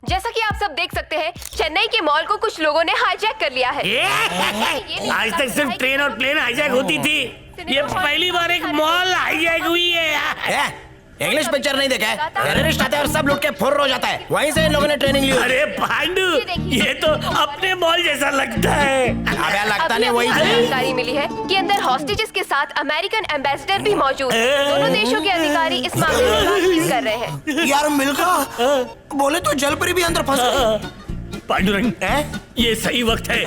जैसा कि आप सब देख सकते हैं, चेन्नई के मॉल को कुछ लोगों ने हाईजैक कर लिया है। आज तक सिर्फ ट्रेन और प्लेन हाईजैक होती थी, ये पहली बार एक मॉल हाईजैक हुई है। इंग्लिश पिक्चर नहीं देखा है? टेररिस्ट आते हैं और सब लूट के फुर्र हो जाता है। वहीं से इन लोगों ने ट्रेनिंग ली। अरे पांडु, ये तो अपने मॉल जैसा लगता है। अबे लगता नहीं, वही जानकारी मिली है कि अंदर हॉस्टेजेस के साथ अमेरिकन एम्बेसडर भी मौजूद है। दोनों देशों के अधिकारी इस मामले में बातचीत कर रहे हैं। यार मिल्खा बोले तो जलपरी भी अंदर फंस गई। पांडुरंग, ये सही वक्त है।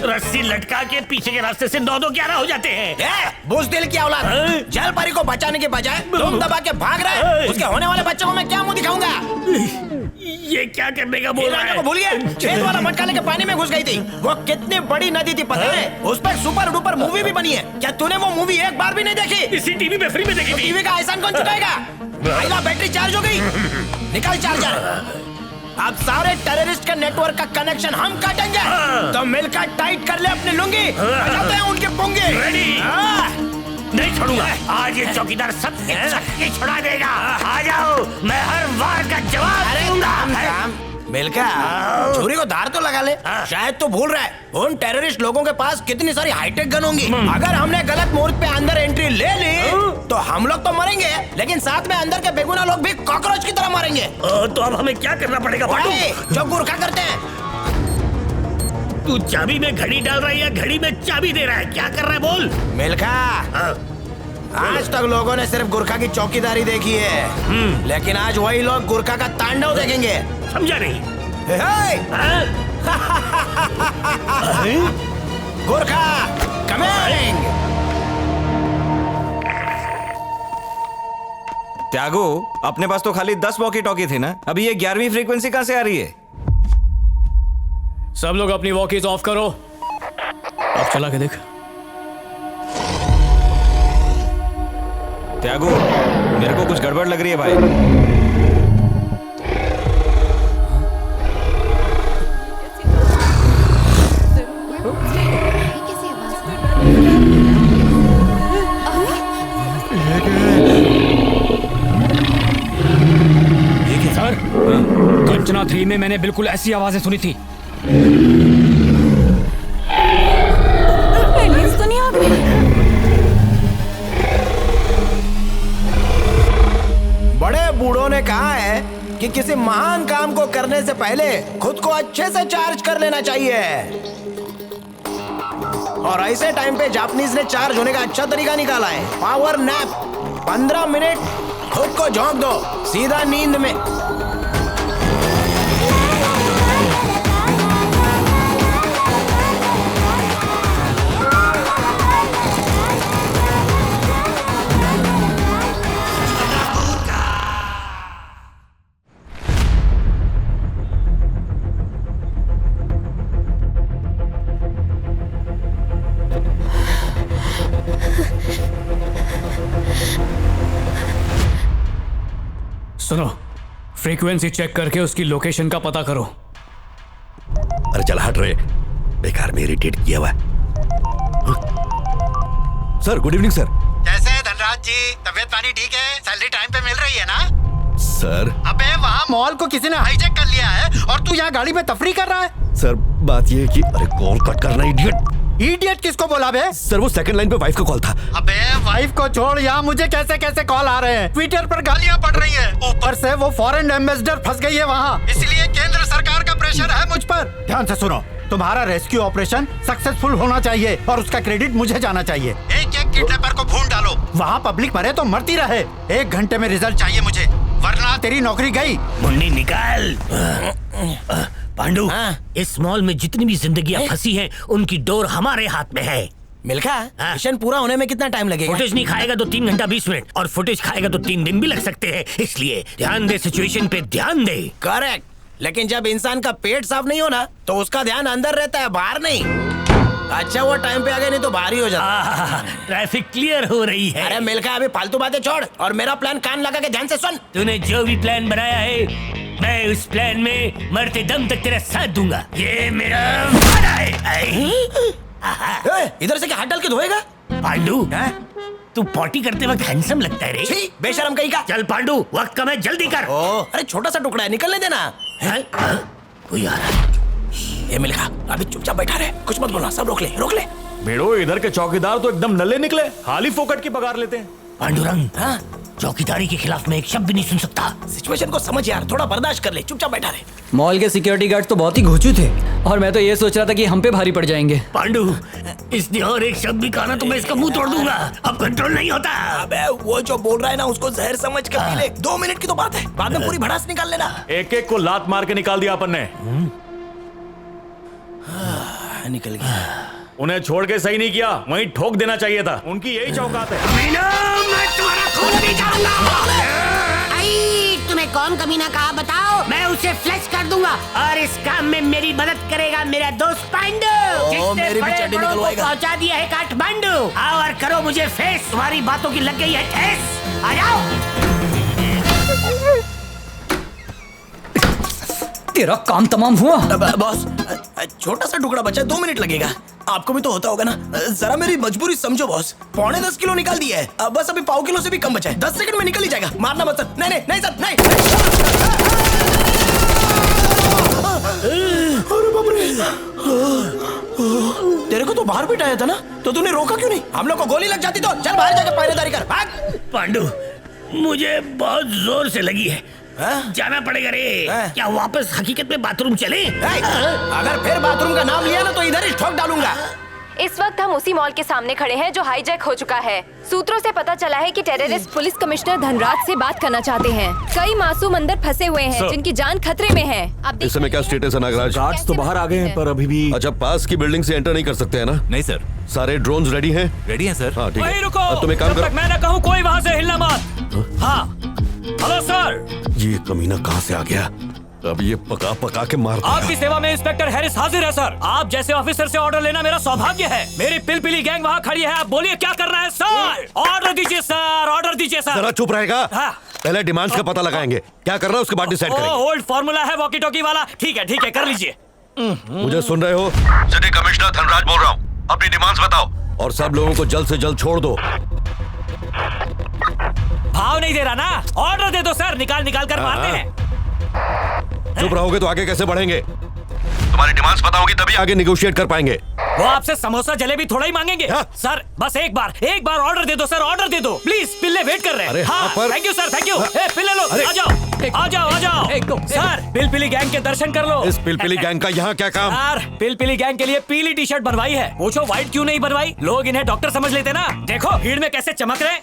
रस्सी लटका के पीछे के रास्ते से 9-2 11 हो जाते हैं। बुज़दिल की औलाद, जलपरी को बचाने के बजाय तुम दबा के भाग रहे हो। उसके होने वाले बच्चों को मैं क्या मुंह दिखाऊंगा? ये क्या करने का बोल रहा है? भूल गया, छेद वाला मटका लेके पानी में घुस गई थी। वो कितनी बड़ी नदी थी पता है? उस पर सुपर डुपर मूवी भी बनी है। क्या तूने वो मूवी एक बार भी नहीं देखी? इसी टीवी में फ्री में देखी थी। टीवी का एहसान कौन चुकाएगा? आइला बैटरी चार्ज हो गई, निकाल चार्जर। अब सारे टेररिस्ट के नेटवर्क का कनेक्शन हम काटेंगे। तो मिलकर टाइट कर ले अपनी लुंगी, बजाते हैं उनके पुंगे। नहीं छोड़ूंगा, आज ये चौकीदार सब शक्ति छुड़ा देगा। आ जाओ, मैं हर वार का जवाब दूंगा। मिलका छुरी को धार तो लगा ले। शायद तो भूल रहा है उन टेररिस्ट लोगों के पास कितनी सारी हाईटेक गन होंगी। अगर हमने गलत मोड़ पे अंदर एंट्री ले ली तो हम लोग तो मरेंगे, लेकिन साथ में अंदर के बेगुनाह लोग भी कॉकरोच की तरह मरेंगे। तो अब हमें क्या करना पड़ेगा? जो गुरखा करते हैं। तू चाबी में घड़ी डाल रहा है या घड़ी में चाबी दे रहा है? क्या कर रहा है बोल? मिल्खा, आज तक लोगों ने सिर्फ गुरखा की चौकीदारी देखी है, लेकिन आज वही लोग गुरखा का तांडव देखेंगे। समझा नहीं? गुरखा कमिंग। त्यागो, अपने पास तो खाली 10 वॉकी टॉकी थे ना, अभी ये 11वीं फ्रीक्वेंसी कहां से आ रही है? सब लोग अपनी वॉकीज ऑफ करो। अब चला के देख। त्यागो, मेरे को कुछ गड़बड़ लग रही है भाई। सर, कंचना 3 में मैंने बिल्कुल ऐसी आवाजें सुनी थी। एलियंस तो नहीं आ गए? बड़े बूढ़ों ने कहा है कि किसी महान काम को करने से पहले खुद को अच्छे से चार्ज कर लेना चाहिए। और ऐसे टाइम पे जापानीज ने चार्ज होने का अच्छा तरीका निकाला है, पावर नैप। 15 मिनट खुद को झोंक दो, सीधा नींद में। सुनो, फ्रीक्वेंसी चेक करके उसकी लोकेशन का पता करो। अरे चल हट रहे, बेकार में इरिटेट किया हुआ। Sir good evening sir. कैसे है धनराज जी? तबीयत पानी ठीक है? सैलरी टाइम पे मिल रही है ना? सर अबे वहाँ मॉल को किसी ने हाईजैक कर लिया है और तू यहाँ गाड़ी में तफरी कर रहा है। सर बात ये है कि अरे कॉल कट करना इडियट। इडियट किसको बोला बे? सर वो सेकंड लाइन पे वाइफ का कॉल था। अबे वाइफ को छोड़, यहाँ मुझे कैसे कैसे कॉल आ रहे हैं। ट्विटर पर गालियाँ पड़ रही है, ऊपर से वो फॉरेन एम्बेसडर फंस गई है वहाँ, इसलिए केंद्र सरकार का प्रेशर है मुझ पर। ध्यान से सुनो, तुम्हारा रेस्क्यू ऑपरेशन सक्सेसफुल होना चाहिए और उसका क्रेडिट मुझे जाना चाहिए। एक एक किडनैपर को भून डालो, वहाँ पब्लिक मरे तो मरती रहे। 1 घंटे में रिजल्ट चाहिए मुझे, वरना तेरी नौकरी गई। मुन्नी निकाल। पांडु, इस मॉल में जितनी भी जिंदगियां फंसी हैं, उनकी डोर हमारे हाथ में है। मिल्खा, मिशन पूरा होने में कितना टाइम लगेगा? फुटेज नहीं खाएगा तो 3 घंटा 20 मिनट, और फुटेज खाएगा तो 3 दिन भी लग सकते हैं। इसलिए ध्यान दे, सिचुएशन पे ध्यान दे। करेक्ट, लेकिन जब इंसान का पेट साफ नहीं होना तो उसका ध्यान अंदर रहता है, बाहर नहीं। अच्छा वो टाइम पे आ गए, नहीं तो भारी हो जाता। ट्रैफिक क्लियर हो रही है। अरे मिलकर अभी फालतू बातें छोड़ और मेरा प्लान कान लगा के ध्यान से सुन। तूने जो भी प्लान बनाया है, मैं उस प्लान में मरते दम तक तेरा साथ दूंगा। ये मेरा वादा है। इधर से क्या हाथ डाल के धोएगा? पांडू, तू पॉटी करते वक्त हैंडसम लगता है रे। छी, बेशरम कहीं का। चल पांडू, वक्त कम है, जल्दी कर। अरे छोटा सा टुकड़ा है, निकलने देना। कोई आ रहा है। ये मिलखा, अभी चुपचाप बैठा रहे, कुछ मत बोलना, सब रोक ले, रोक ले। बेड़ो, इधर के चौकीदार तो एकदम नल्ले निकले, खाली फोकट की पगार लेते हैं। पांडुरंग, चौकीदारी के खिलाफ मैं एक शब्द भी नहीं सुन सकता। सिचुएशन को समझ यार, थोड़ा बर्दाश्त कर ले, चुपचाप बैठा रहे। मॉल के सिक्योरिटी गार्ड तो बहुत ही घोंचू थे और मैं तो ये सोच रहा था कि हम पे भारी पड़ जाएंगे। पांडू, इसने और एक शब्द भी कहा ना तो मैं इसका मुंह तोड़ दूंगा। अब कंट्रोल नहीं होता। अबे वो जो बोल रहा है ना, उसको जहर समझ के पी ले। 2 मिनट की तो बात है, बाद में पूरी भड़ास निकाल लेना। एक एक को लात मार के निकाल दिया अपन ने। निकल गया। उन्हें छोड़ के सही नहीं किया, वहीं ठोक देना चाहिए था। उनकी यही चौकात है। मीना, मैं तुम्हारा खून नहीं चाहूंगा। तुम्हें कौन कमीना कहा बताओ? मैं उसे फ्लैश कर दूंगा और इस काम में मेरी मदद करेगा मेरा दोस्त पांडू, जिसने मेरी भी बड़े चड्डी बड़ों को निकलवाएगा। पहुंचा दिया है काठमांडू। आओ और करो मुझे फेस, तुम्हारी बातों की लग गई है ठेस। आ जाओ। तेरा काम तमाम हुआ। बॉस, छोटा सा टुकड़ा बचा, 2 मिनट लगेगा। आपको भी तो होता होगा ना, जरा मेरी मजबूरी समझो बॉस। 10.25 किलो निकाल दिया है, बस अभी 1/4 किलो से भी कम बचा है। 10 सेकंड में निकल ही जाएगा। मारना मत सर। नहीं नहीं नहीं सर, नहीं। अरे बाप रे, तेरे को तो बाहर बिठाया था ना, तो तूने रोका क्यों नहीं? हम लोग को गोली लग जाती तो। चल बाहर जाके पहरेदारी कर, भाग। पांडू, मुझे बहुत जोर से लगी है, जाना पड़ेगा रे। क्या वापस हकीकत में बाथरूम चले? अगर फिर बाथरूम का नाम लिया ना तो इधर ही ठोक डालूंगा। इस वक्त हम उसी मॉल के सामने खड़े हैं जो हाईजैक हो चुका है। सूत्रों से पता चला है कि टेररिस्ट पुलिस कमिश्नर धनराज से बात करना चाहते हैं। कई मासूम अंदर फंसे हुए हैं जिनकी जान खतरे में है। अब इस समय क्या स्टेटस है नागराज? गार्ड्स तो बाहर आ गए हैं पर अभी भी। अच्छा, पास की बिल्डिंग से एंटर नहीं कर सकते हैं ना? नहीं सर। सारे ड्रोन्स रेडी हैं? रेडी हैं सर। हाँ ठीक है। वहीं रुको, अब तुम एक काम जब तक करो। मैं न कहूँ कोई वहाँ से हिलना मत। हाँ, हेलो सर। ये कमीना कहाँ से आ गया? अब ये पका पका के मार देगा। आपकी सेवा में इंस्पेक्टर हैरिस हाजिर है सर। आप जैसे ऑफिसर से ऑर्डर लेना मेरा सौभाग्य है। मेरी पिलपिली गैंग वहाँ खड़ी है, आप बोलिए क्या करना है सर? ऑर्डर दीजिए सर, ऑर्डर दीजिए सर। जरा चुप रहेगा। हाँ। पहले डिमांड्स का पता लगाएंगे, क्या करना है उसके बाद डिसाइड करेंगे। ओल्ड फॉर्मूला है वॉकी टॉकी वाला। ठीक है कर लीजिए। मुझे सुन रहे हो? सिटी कमिश्नर धनराज बोल रहा हूँ, अपनी डिमांड्स बताओ और सब लोगों को जल्द से जल्द छोड़ दो। भाव नहीं दे रहा ना, ऑर्डर दे दो सर, निकाल कर मारते हैं। चुप रहोगे तो आगे कैसे बढ़ेंगे? तुम्हारी डिमांड्स बताओगी तभी आगे निगोशिएट कर पाएंगे। वो आपसे समोसा जलेबी थोड़ा ही मांगेंगे। हाँ? सर बस एक बार ऑर्डर दे दो सर, ऑर्डर दे दो प्लीज। पिल्ले वेट कर रहे हैं। अरे हाँ, पर thank you sir, thank you. पिल्ले लो, आ जाओ सर। पिलपिली गैंग के दर्शन कर लो। इस पिलपिली गैंग का यहाँ क्या काम? सर पिलपिली गैंग के लिए पीली टी शर्ट बनवाई है, पूछो व्हाइट क्यों नहीं बनवाई? लोग इन्हें डॉक्टर समझ लेते ना। देखो भीड़ में कैसे चमक रहे।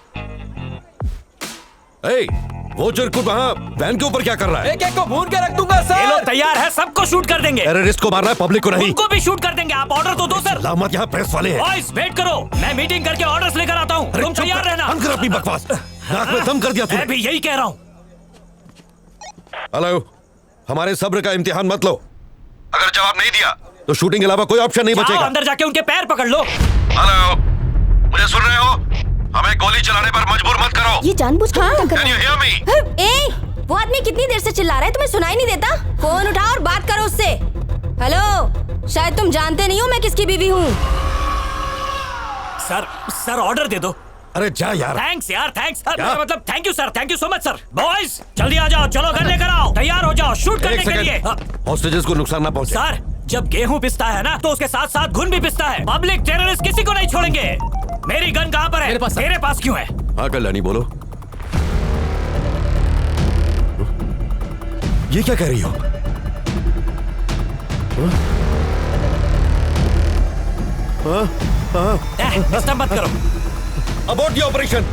वो चिरकुट वहाँ वैन के ऊपर क्या कर रहा है? एक को भून के रख दूंगा सर। ये लोग तैयार है, सबको शूट कर देंगे। टेररिस्ट को मारना है, पब्लिक को नहीं। उनको भी शूट कर देंगे, आप ऑर्डर तो दो सर। लामत यहाँ प्रेस वाले हैं। बॉयज वेट करो, मैं मीटिंग करके ऑर्डर्स लेकर आता हूँ, तुम तैयार रहना। बंद कर अपनी बकवास, नाक में दम कर दिया मैं तूने। भी यही कह रहा हूँ। हेलो, हमारे सब्र का इम्तिहान मत लो। अगर जवाब नहीं दिया तो शूटिंग के अलावा कोई ऑप्शन नहीं जाओ बचेगा। अंदर जाके उनके पैर पकड़ लो। हेलो, मुझे सुन रहे हो? हमें गोली चलाने पर मजबूर मत करो। ये जानबूझ कर क्या कर Can you hear me? रहा है? ए, वो आदमी कितनी देर से चिल्ला रहा है, तुम्हें सुनाई नहीं देता? फोन उठाओ और बात करो उससे। हेलो, शायद तुम जानते नहीं हो मैं किसकी बीवी हूँ। सर ऑर्डर दे दो। अरे जा यार। थैंक्स यार, थैंक्स। मतलब thank you sir, thank you so much sir. Boys जल्दी आ जाओ, चलो गन लेकर आओ, तैयार हो जाओ शूट करने के लिए। हॉस्टेजेस को नुकसान ना पहुंचे। सर जब गेहूं पिसता है ना तो उसके साथ साथ घुन भी पिसता है। पब्लिक टेररिस्ट किसी को नहीं छोड़ेंगे। मेरी गन कहाँ पर है? मेरे पास क्यों है? हाँ कल्याणी बोलो। ये क्या कह रही हो? डिस्टर्ब मत करो। Abort the operation.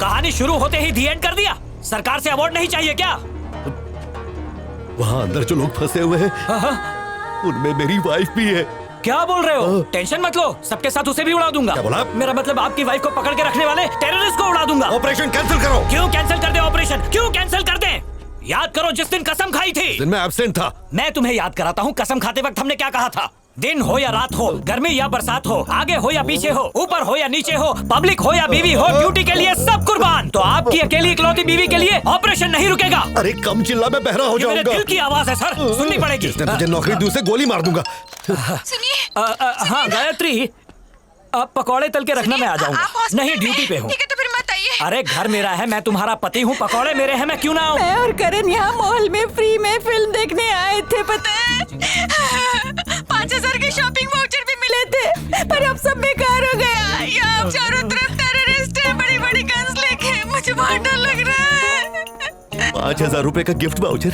कहानी शुरू होते ही दी एंड कर दिया। सरकार से अवार्ड नहीं चाहिए क्या? वहाँ अंदर जो लोग फंसे हुए हैं उनमें मेरी वाइफ भी है। क्या बोल रहे हो? टेंशन मत लो, सबके साथ उसे भी उड़ा दूंगा। क्या बोला? मेरा मतलब आपकी वाइफ को पकड़ के रखने वाले टेररिस्ट को उड़ा दूंगा। ऑपरेशन कैंसिल करो। क्यों कैंसिल कर दे ऑपरेशन? क्यों कैंसिल कर दे? याद करो जिस दिन कसम खाई थी। दिन में एब्सेंट था। मैं तुम्हें याद कराता हूँ, कसम खाते वक्त हमने क्या कहा था। दिन हो या रात हो, गर्मी या बरसात हो, आगे हो या पीछे हो, ऊपर हो या नीचे हो, पब्लिक हो या बीवी हो, ड्यूटी के लिए सब कुर्बान। तो आपकी अकेली इकलौती बीवी के लिए ऑपरेशन नहीं रुकेगा। अरे कम चिल्ला, मैं बहरा हो ये मेरे जाऊंगा। दिल की आवाज है सर, सुननी पड़ेगी। जिसने तुझे नौकरी दी उसे गोली मार दूंगा। हाँ गायत्री, आप पकौड़े तल के रखना, मैं आ जाऊंगा। नहीं, ड्यूटी पे हूँ। ठीक है तो फिर मत आइए। अरे घर मेरा है, मैं तुम्हारा पति हूँ, पकौड़े मेरे हैं, मैं क्यों ना आऊँ? मैं और करण यहाँ मॉल में फ्री में फिल्म देखने आए थे, पता है? 5000 के शॉपिंग वाउचर भी मिले थे, पर अब सब बेकार हो गया। यहाँ चारों तरफ टेररिस्ट है, बड़ी बड़ी गन्स लेके। मुझे बहुत डर लग रहा है। 5000 रुपए का गिफ्ट वाउचर।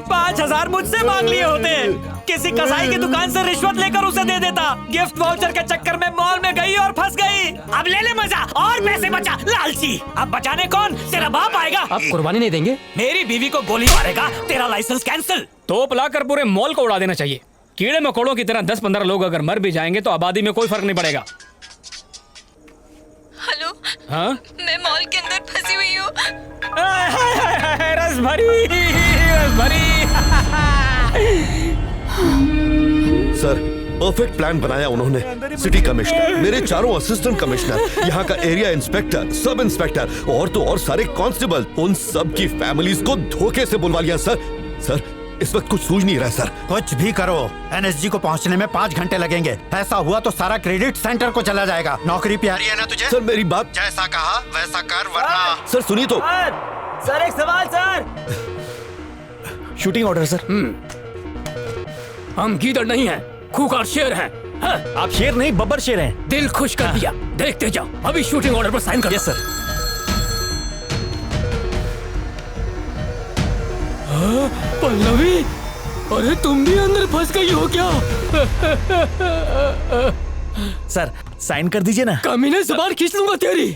5000 मुझसे मांग लिए होते, किसी कसाई की दुकान से रिश्वत लेकर उसे दे देता। गिफ्ट वाउचर के चक्कर में मॉल में गई और फंस गई। अब ले ले मजा और पैसे बचा, लालची। अब बचाने कौन? तेरा बाप आएगा। आप कुर्बानी नहीं देंगे? मेरी बीवी को गोली मारेगा, तेरा लाइसेंस कैंसिल। तोप लाकर पूरे मॉल को उड़ा देना चाहिए। कीड़े मकोड़ों की तरह 10-15 लोग अगर मर भी जाएंगे तो आबादी में कोई फर्क नहीं पड़ेगा। हेलो, हाँ? मैं मॉल के अंदर फंसी हुई हूँ। रस भरी, रस भरी। सर, परफेक्ट प्लान बनाया उन्होंने। सिटी कमिश्नर, मेरे चारों असिस्टेंट कमिश्नर, यहाँ का एरिया इंस्पेक्टर, सब इंस्पेक्टर और तो और सारे कांस्टेबल, उन सब की फैमिलीज को धोखे से बुलवा लिया। सर इस वक्त कुछ सूझ नहीं रहा सर। कुछ भी करो, एनएसजी को पहुंचने में 5 घंटे लगेंगे। ऐसा हुआ तो सारा क्रेडिट सेंटर को चला जाएगा। नौकरी प्यारी है ना तुझे? सर मेरी बात, जैसा कहा वैसा कर, वरना। सर सुनिए तो। सर एक सवाल सर। Shooting order sir. हम गीदड़ नहीं हैं, खूंखार शेर हैं। हाँ? आप शेर नहीं, बब्बर शेर हैं। दिल खुश कर दिया। देखते जाओ, अभी शूटिंग ऑर्डर पर साइन कर। Yes sir. पल्लवी, अरे तुम भी अंदर फंस गई हो क्या? सर साइन कर दीजिए ना। कमीने जुबान खींच लूंगा तेरी।